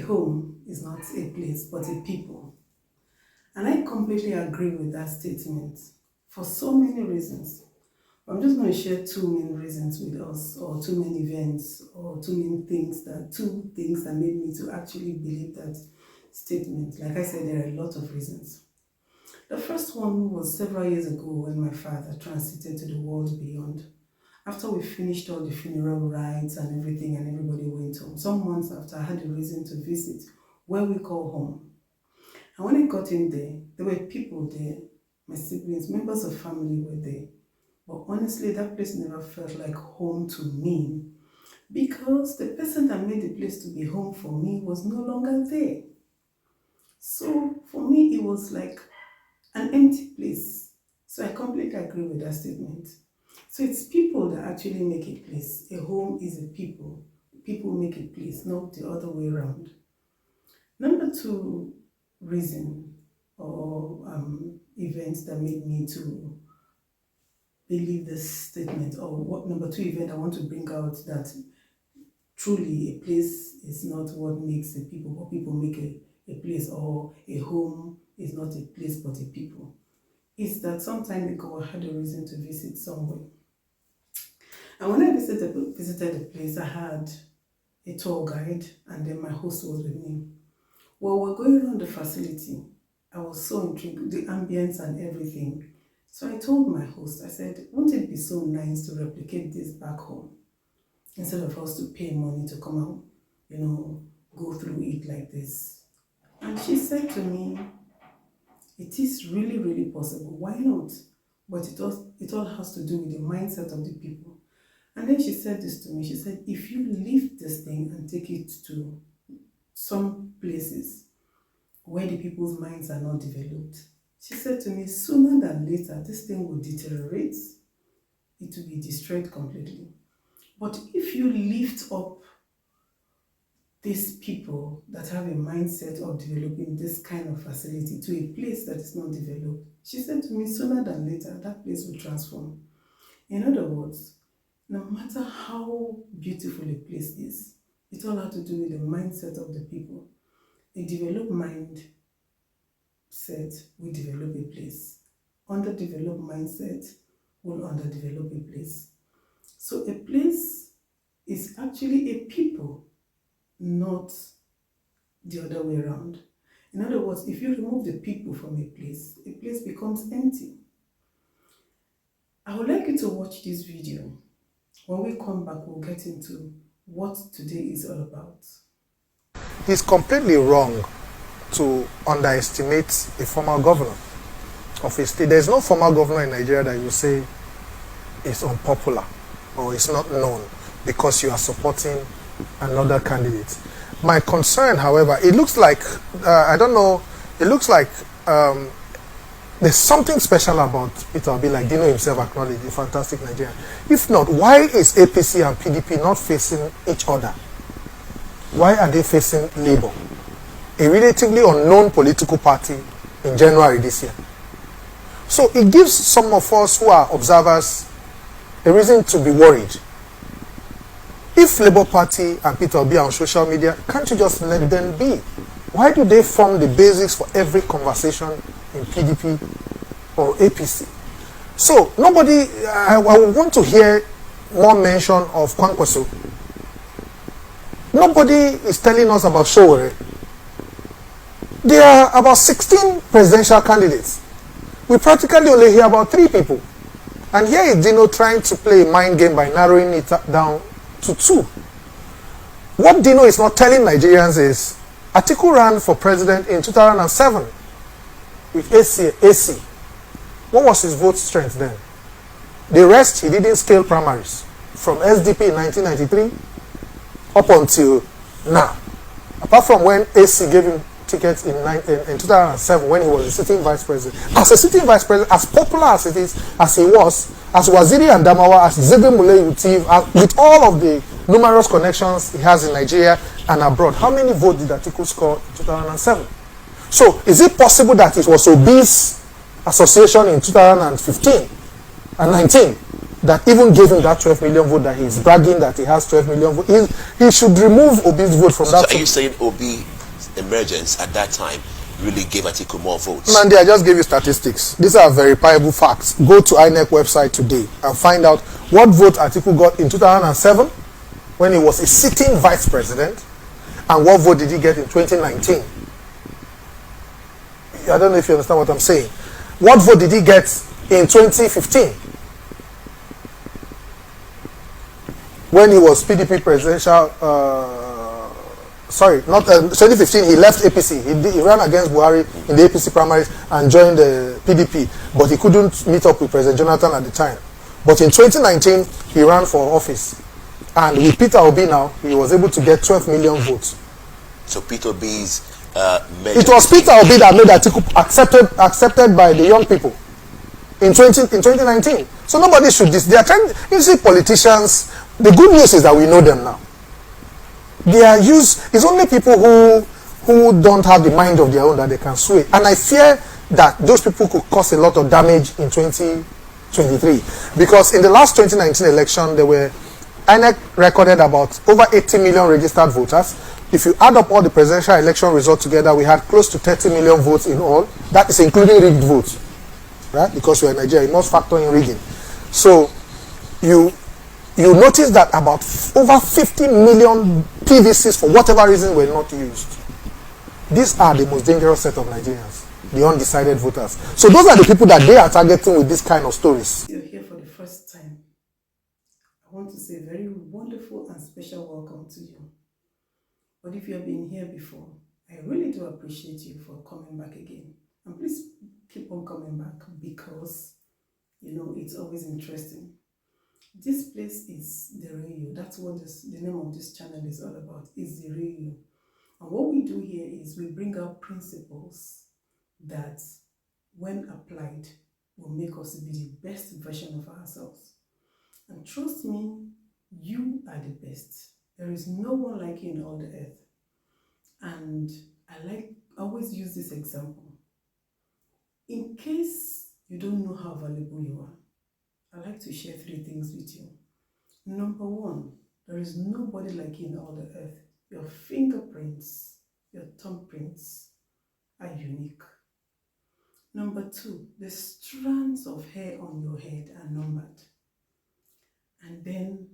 home is not a place, but a people. And I completely agree with that statement for so many reasons. I'm just going to share two main reasons with us, or two main events, or two things that made me to actually believe that statement. Like I said, there are a lot of reasons. The first one was several years ago when my father transited to the world beyond. After we finished all the funeral rites and everything and everybody went home, some months after, I had a reason to visit where we call home. And when I got in there were people there, my siblings, members of family were there. But honestly, that place never felt like home to me because the person that made the place to be home for me was no longer there. So for me, it was like an empty place. So I completely agree with that statement. So it's people that actually make a place. A home is a people. People make a place, not the other way around. Number two reason or events that made me to believe this statement, or what number two event I want to bring out, that truly a place is not what makes a people, but people make a place, or a home is not a place but a people, is that some time ago I had a reason to visit somewhere. And when I visited the place, I had a tour guide and then my host was with me. While we're going around the facility, I was so intrigued with the ambience and everything. So I told my host, I said, wouldn't it be so nice to replicate this back home instead of us to pay money to come out, go through it like this? And she said to me, it is really, really possible. Why not? But it all has to do with the mindset of the people. And then she said this to me. She said, if you lift this thing and take it to some places where the people's minds are not developed, she said to me, sooner than later, this thing will deteriorate. It will be destroyed completely. But if you lift up these people that have a mindset of developing this kind of facility to a place that is not developed, she said to me, sooner than later, that place will transform. In other words, no matter how beautiful a place is, it all has to do with the mindset of the people. A developed mindset will develop a place. Underdeveloped mindset will underdevelop a place. So a place is actually a people, not the other way around. In other words, if you remove the people from a place becomes empty. I would like you to watch this video. When we come back, we'll get into what today is all about. It's completely wrong to underestimate a former governor of a state. There's no former governor in Nigeria that you say is unpopular or is not known because you are supporting another candidate. My concern, however, it looks like, there's something special about Peter Obi, like Dino himself acknowledged, a fantastic Nigerian. If not, why is APC and PDP not facing each other? Why are they facing Labour, a relatively unknown political party, in January this year? So it gives some of us who are observers a reason to be worried. If Labour Party and Peter Obi are on social media, can't you just let them be? Why do they form the basics for every conversation in PDP or APC? So nobody, I would want to hear more mention of Kwankwaso. Nobody is telling us about Showore. There are about 16 presidential candidates. We practically only hear about 3 people. And here is Dino trying to play a mind game by narrowing it down to 2. What Dino is not telling Nigerians is, Atiku ran for president in 2007 with AC. What was his vote strength then? The rest, he didn't scale primaries. From SDP in 1993 up until now. Apart from when AC gave him tickets in 2007 when he was a sitting vice president. As a sitting vice president, as popular as it is, as he was, as Waziri and Damawa, as Zege Mule Yutiv, with all of the numerous connections he has in Nigeria and abroad, how many votes did Atiku score in 2007? So, is it possible that it was Obi's association in 2015 and 19 that even gave him that 12 million vote, that he's bragging that he has 12 million votes? He should remove Obi's vote from that. So are you saying Obi emergence at that time really gave Atiku more votes. Nandi, I just gave you statistics. These are verifiable facts. Go to INEC website today and find out what vote Atiku got in 2007 when he was a sitting vice president, and what vote did he get in 2019. I don't know if you understand what I'm saying. What vote did he get in 2015 when he was PDP presidential? Sorry, not 2015. He left APC. He ran against Buhari in the APC primaries and joined the PDP, but he couldn't meet up with President Jonathan at the time. But in 2019, he ran for office, and with Peter Obi now, he was able to get 12 million votes. So Peter Obi's it was Peter Obi that made Atiku accepted by the young people in 2019. So nobody should they are trying. You see, politicians. The good news is that we know them now. They are used. It's only people who don't have the mind of their own that they can sway. And I fear that those people could cause a lot of damage in 2023, because in the last 2019 election, there were INEC recorded about over 80 million registered voters. If you add up all the presidential election results together, we had close to 30 million votes in all. That is including rigged votes, right? Because we're in Nigeria, you must factor in rigging. So you notice that about over 50 million PVCs, for whatever reason, were not used. These are the most dangerous set of Nigerians, the undecided voters. So those are the people that they are targeting with this kind of stories. If you're here for the first time, I want to say a very wonderful and special welcome to you. But if you have been here before, I really do appreciate you for coming back again. And please keep on coming back, because, it's always interesting. This place is the real you. That's what the name of this channel is all about, is the real you. And what we do here is we bring out principles that, when applied, will make us be the best version of ourselves. And trust me, you are the best. There is no one like you in all the earth. And I always use this example. In case you don't know how valuable you are, I like to share 3 things with you. Number 1, there is nobody like you in all the earth. Your fingerprints, your thumbprints are unique. Number 2, the strands of hair on your head are numbered. And then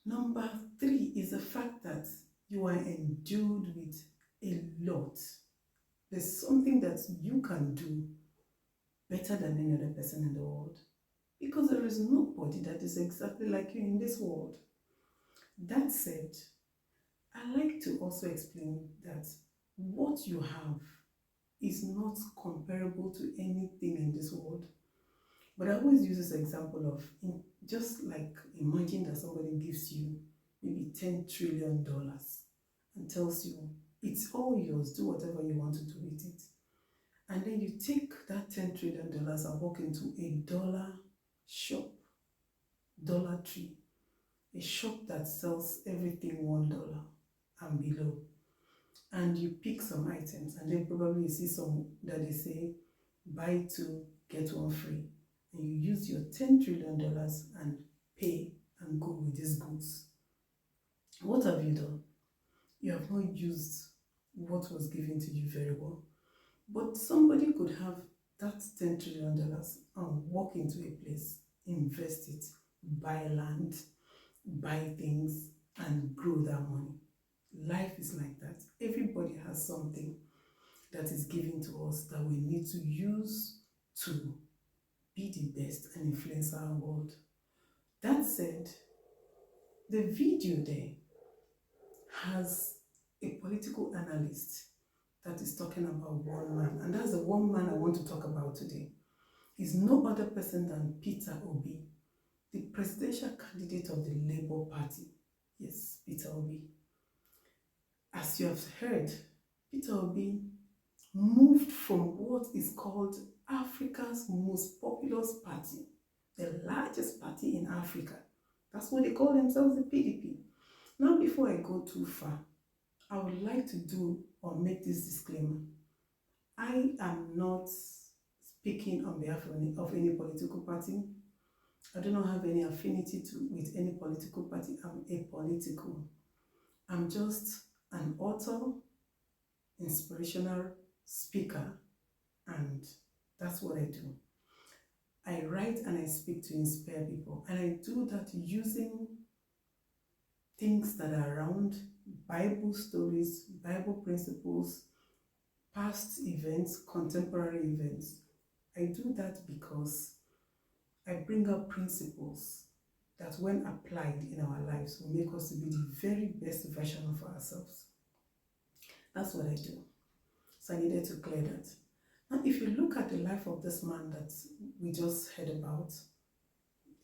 number 3 is the fact that you are endued with a lot. There's something that you can do better than any other person in the world, because there is nobody that is exactly like you in this world. That said, I like to also explain that what you have is not comparable to anything in this world. But I always use this example of, just like, imagine that somebody gives you maybe $10 trillion and tells you, it's all yours, do whatever you want to do with it. And then you take that $10 trillion and walk into a dollar shop, Dollar Tree, a shop that sells everything $1 and below. And you pick some items, and then probably you see some that they say, buy 2, get 1 free. And you use your $10 trillion and pay and go with these goods. What have you done? You have not used what was given to you very well. But somebody could have that $10 trillion and walk into a place, invest it, buy land, buy things, and grow that money. Life is like that. Everybody has something that is given to us that we need to use to be the best and influence our world. That said, the video there has a political analyst that is talking about one man, and that's the one man I want to talk about today. He's no other person than Peter Obi, the presidential candidate of the Labour Party. Yes, Peter Obi. As you have heard, Peter Obi moved from what is called Africa's most populous party, the largest party in Africa. That's what they call themselves, the PDP. Now, before I go too far, I would like to do or make this disclaimer. I am not speaking on behalf of any political party. I do not have any affinity with any political party. I'm apolitical. I'm just an author, inspirational speaker, and that's what I do. I write and I speak to inspire people, and I do that using things that are around, Bible stories, Bible principles, past events, contemporary events. I do that because I bring up principles that when applied in our lives will make us to be the very best version of ourselves. That's what I do. So I needed to clear that. Now, if you look at the life of this man that we just heard about,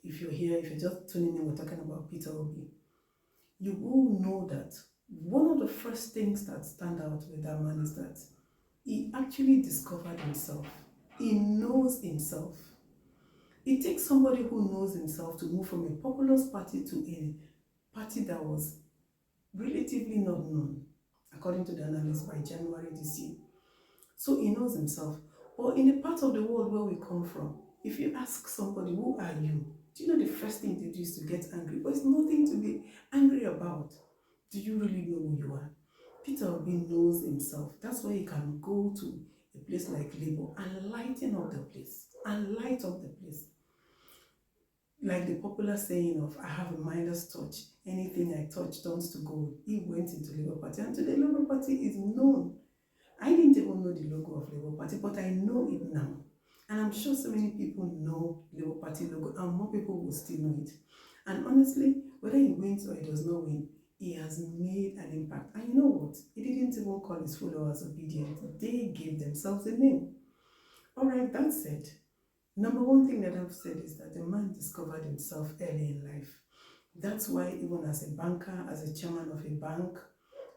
if you're here, if you're just tuning in, we're talking about Peter Obi, you will know that one of the first things that stand out with that man is that he actually discovered himself. He knows himself. It takes somebody who knows himself to move from a populous party to a party that was relatively not known, according to the analysts, by January this year. So he knows himself. But in the part of the world where we come from, if you ask somebody, who are you? Do you know the first thing they do is to get angry? But it's nothing to be angry about. Do you really know who you are? Peter Obi knows himself. That's why he can go to a place like Labour and lighten up the place. And light up the place. Like the popular saying of, I have a Midas touch. Anything I touch turns to gold. He went into Labour Party, and today Labour Party is known. I didn't even know the logo of Labour Party, but I know it now. And I'm sure so many people know Labour Party logo, and more people will still know it. And honestly, whether he wins or he does not win, he has made an impact. And you know what? He didn't even call his followers obedient. They gave themselves a name. All right, that said, number one thing that I've said is that the man discovered himself early in life. That's why even as a banker, as a chairman of a bank,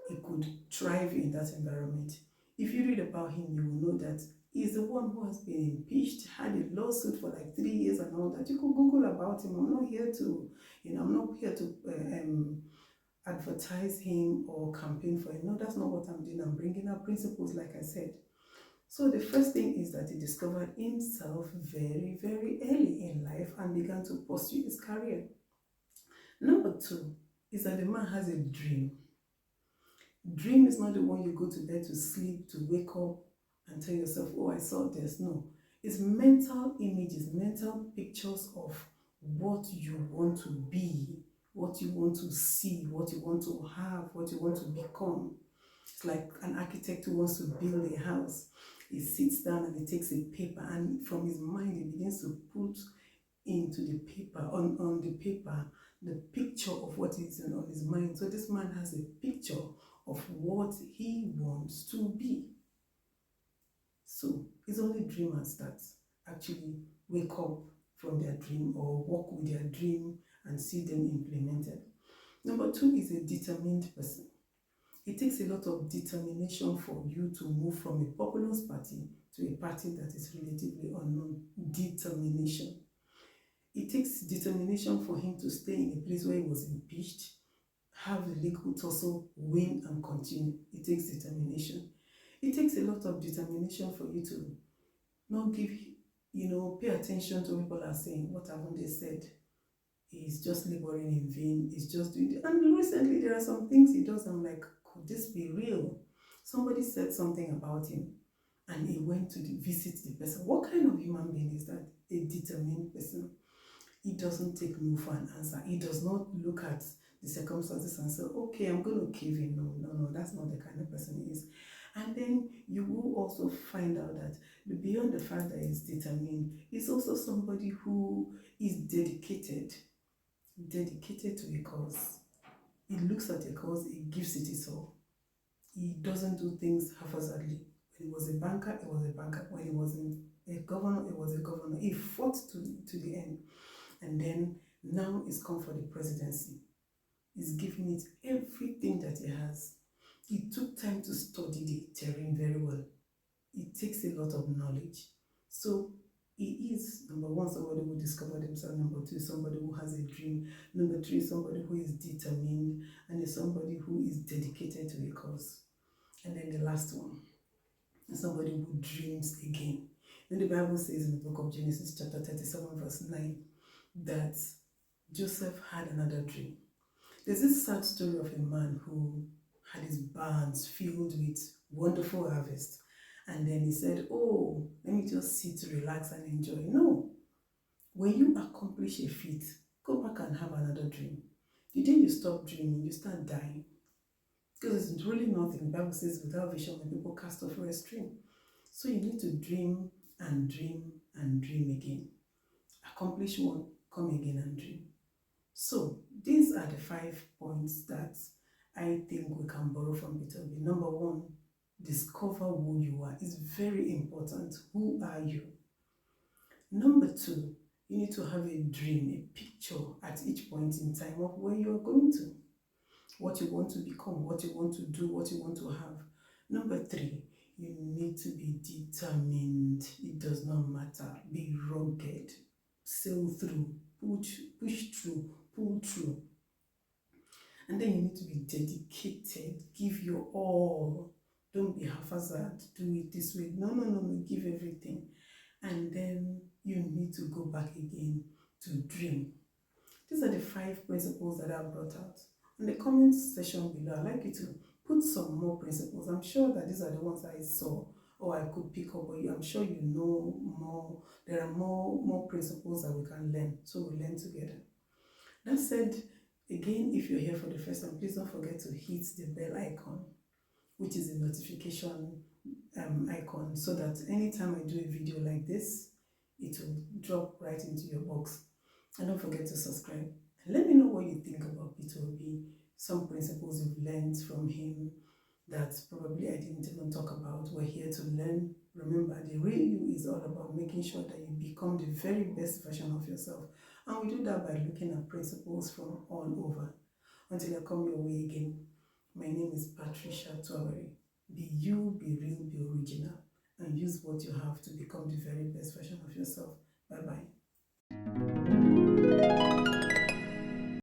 he could thrive in that environment. If you read about him, you will know that he's the one who has been impeached, had a lawsuit for like 3 years and all that. You could Google about him. I'm not here to, I'm not here to advertise him or campaign for him. No, that's not what I'm doing. I'm bringing up principles, like I said. So the first thing is that he discovered himself very, very early in life and began to pursue his career. Number two is that the man has a dream. Dream is not the one you go to bed to sleep, to wake up and tell yourself, oh, I saw this. No, it's mental images, mental pictures of what you want to be, what you want to see, what you want to have, what you want to become. It's like an architect who wants to build a house. He sits down and he takes a paper, and from his mind he begins to put into the paper, on the paper, the picture of what is on his mind. So this man has a picture of what he wants to be. So it's only dreamers that actually wake up from their dream or walk with their dream and see them implemented. Number two is a determined person. It takes a lot of determination for you to move from a populous party to a party that is relatively unknown. Determination. It takes determination for him to stay in a place where he was impeached, have the legal tussle, win and continue. It takes determination. It takes a lot of determination for you to not give, pay attention to what people are saying. What haven't they said? He's just laboring in vain. He's just doing it. And recently there are some things he does. I'm like, could this be real? Somebody said something about him and he went to visit the person. What kind of human being is that? A determined person. He doesn't take no for an answer. He does not look at the circumstances and say, okay, I'm going to cave in. No, that's not the kind of person he is. And then you will also find out that beyond the fact that he's determined, he's also somebody who is dedicated to a cause. He looks at a cause, he gives it his all. He doesn't do things haphazardly. When he was a banker, he was a banker. When he wasn't a governor, he was a governor. He fought to the end. And then now he's come for the presidency. He's giving it everything that he has. He took time to study the terrain very well. It takes a lot of knowledge. So he is, number one, somebody who discovered himself. Number two, somebody who has a dream. Number three, somebody who is determined. And is somebody who is dedicated to a cause. And then the last one, somebody who dreams again. Then the Bible says in the book of Genesis chapter 37 verse 9 that Joseph had another dream. There's this sad story of a man who had his barns filled with wonderful harvest. And then he said, oh, let me just sit, relax, and enjoy. No. When you accomplish a feat, go back and have another dream. The day you stop dreaming, you start dying. Because it's really nothing. The Bible says, without vision, when people cast off a stream. So you need to dream and dream and dream again. Accomplish one, come again and dream. So these are the 5 points that I think we can borrow from Peter Obi. Number 1, discover who you are. It's very important. Who are you? Number 2, you need to have a dream, a picture at each point in time of where you are going to, what you want to become, what you want to do, what you want to have. Number 3, you need to be determined. It does not matter. Be rugged. Sail through. Push through. Pull through. And then you need to be dedicated. Give your all. Don't be haphazard. Do it this way. No. Give everything. And then you need to go back again to dream. These are the 5 principles that I brought out. In the comment section below, I'd like you to put some more principles. I'm sure that these are the ones I saw or I could pick up, but I'm sure you know more. There are more principles that we can learn, so we learn together. That said, again, if you're here for the first time, please don't forget to hit the bell icon, which is a notification icon, so that anytime I do a video like this, it will drop right into your box. And don't forget to subscribe. And let me know what you think about Peter Obi, some principles you've learned from him that probably I didn't even talk about. We're here to learn. Remember, the real you is all about making sure that you become the very best version of yourself. And we do that by looking at principles from all over. Until I come your way again, my name is Patricia Tuabari. Be you, be real, be original, and use what you have to become the very best version of yourself. Bye-bye.